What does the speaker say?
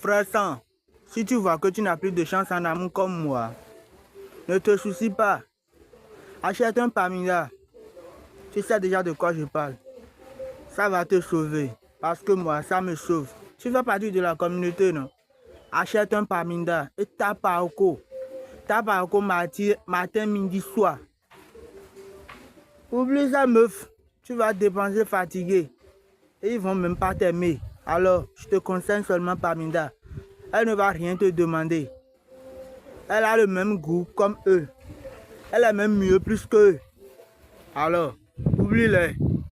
Frère sang, si tu vois que tu n'as plus de chance en amour comme moi, ne te soucie pas. Achète un Paminda. Tu sais déjà de quoi je parle. Ça va te sauver. Parce que moi, ça me sauve. Tu fais partie de la communauté, non? Achète un Paminda et tape à Oko. Tape à Oko matin, midi, soir. Oublie ça, meuf. Tu vas dépenser fatigué. Et ils vont même pas t'aimer. Alors, je te conseille seulement Paminda. Elle ne va rien te demander. Elle a le même goût comme eux. Elle est même mieux plus qu'eux. Alors, oublie-les.